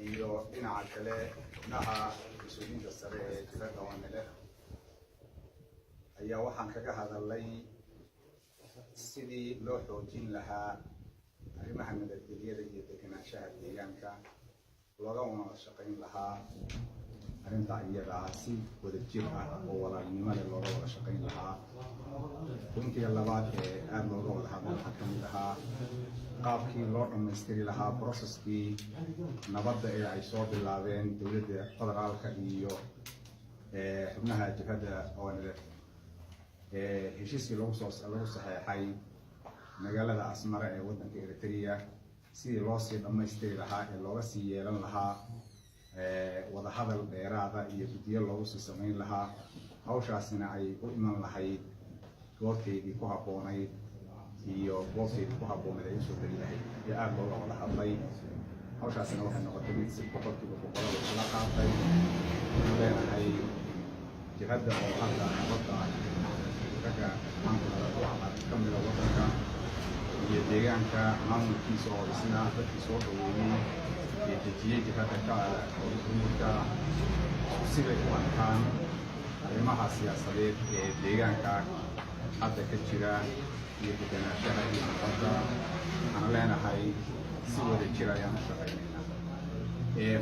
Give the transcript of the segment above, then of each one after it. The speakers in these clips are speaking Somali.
iyo dhinaca kale xubnaha mas-uuliyiinta sare ee jilada Wanele ayaa waxaan kaga hadalay sidii loo xoojin lahaa arrimaha nabadgelyada iyo deganaanshaha deegaanka looga wada shaqayn lahaa arrinta iyada si wadajir ah oo walaalnimo leh looga wada shaqayn lahaa. runtii labaad ee aad looga wada hadlay waxaa ka mid ahaa qaabkii loo dhammaystiri lahaa processkii nabadda ee ay soo bilaabeen dowladda federaalka iyo xubnaha jabhadda Wanele heshiiskii lagu saxeexay magaalada Asmara ee waddanka Eritrea sidii loo sii dhammaystiri lahaa ee looga sii yeelan lahaa wada hadal dheeraada iyo guddiyo loogu sii samayn lahaa. hawshaasina ay u iman lahayd goobteedii ku habboonayd iyo goobteedii ku habboonayd ay usoo tegi lahayd iyo aad looga wada hadlay. hawshaasina waxay noqotay mid si boqolkiiba boqolada isla qaatay. waxaan leenahay jihadda oo hadda nabadda ragga ka mida waddanka iyo deegaanka maamulkiisa oo isna dadkii soo dhaweeyey ee dejiyey jihadda ka siday u arkaan arrimaha siyaasadeed ee deegaanka hadda ka jira iyo deganaanshaha iyo nabadda. waxaan leenahay si wada jir ayaan u shaqaynaynaa.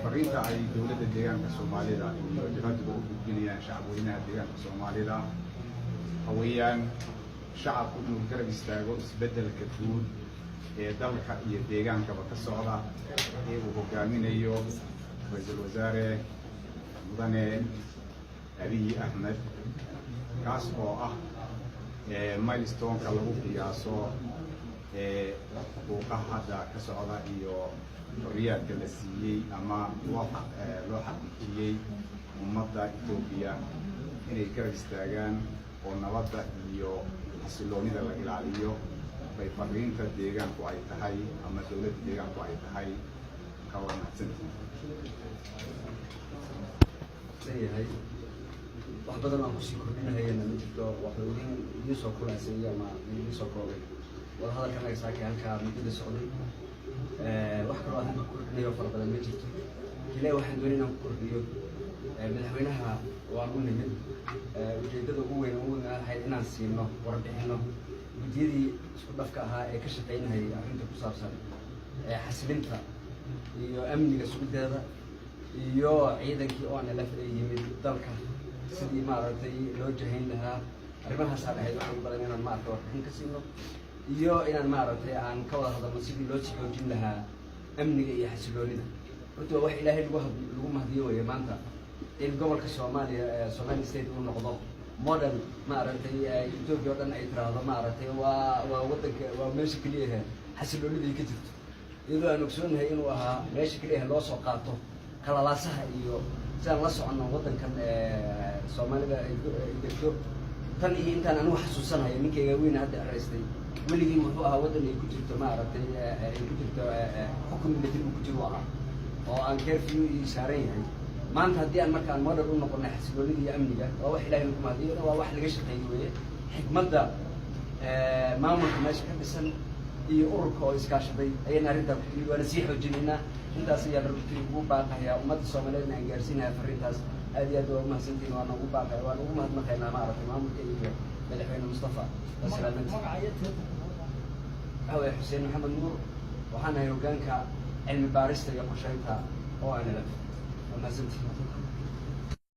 fariinta ay dowladda deegaanka Soomaalida iyo jihaddu u gudbinayaan shacabweynaha deegaanka Soomaalida hawayaan shacabku inuu garab istaago isbeddelka guud ee dalka iyo deegaankaba ka socda ee uu hogaaminayo ra'iisul wasaare mudane Abiy Ahmed kaas oo ah milestone-ka lagu qiyaaso xuquuqaha hadda ka socda iyo xorriyaadka la siiyey ama loo xaqiijiyey ummadda Itoobiya inay garab istaagaan oo nabadda iyo xasiloonida la ilaaliyo bay fariinta deegaanku ay tahay ama dowladda deegaanku ay tahay ka wanaagsantii. wax badan aan kusii kordhinahayana ma jirto waxuu idiin soo kulaasay ama idiin soo koobay wada hadalkan laga saakay halkaa muddada socday. wax kaloo aan ku kordhinayo fara badan ma jirto. ilaa waxaan doonay inaan ku kordhiyo madaxweynaha waan u nimid ujeedada ugu weyn waxay inaan siino warbixino guddiyadii isku dhafka ahaa ee ka shaqaynayay arrinta ku saabsan xasilinta iyo amniga sugiddeeda iyo ciidankii ONLF ee yimid dalka sidii maaragtay loo jahayn lahaa arrimahaasaan ahayd waxaan badan inaan maaragtay warbixin ka siino iyo inaan maaragtay aan ka wada hadalno sidii loo sii xoojin lahaa amniga iyo xasiloonida. horta waa wax ilaahay lagu mahdiyo weeye maanta in gobolka Soomaaliya Somali State uu noqdo model maaragtay Itoobiya oo dhan ay tiraahdo maaragtay waa waddanka waa meesha kaliya xasiloonida ka jirto iyadoo aan ogsoonahay inuu ahaa meesha kaliya loo soo qaato kalalaasaha iyo sidaan la soconno waddankan Soomaalida ay degto tan iyo intaan anigu xasuusanayo ninkayga weyn hadda araystay weligii wuxuu ahaa waddan ay ku jirto maaragtay ay ku jirto xukun military ku jiro oo aan curfew iyo saaran yahay. maanta haddii aan markaan model u noqonay xasiloonida iyo amniga waa wax ilaahay lagu mahadiyo waa wax laga shaqeeyo weeye. xikmadda maamulka meesha ka dhisan iyo ururka oo iskaashaday ayaan arrintaa ku waana sii xoojinaynaa. intaas ayaa runtii ugu baaqayaa ummadda Soomaaliyeed aan gaarsiinayaa fariintaas. aad iyo aad waa umahadsantihiin waan ugu baaqaya waan ugu mahadnaqaynaa maaragtay maamulka iyo madaxweyne Mustafa hawe Xuseen Maxamed Nuur waxaan ahay hoggaanka cilmi baarista iyo qorsheynta ONLF. umahadsantihiin.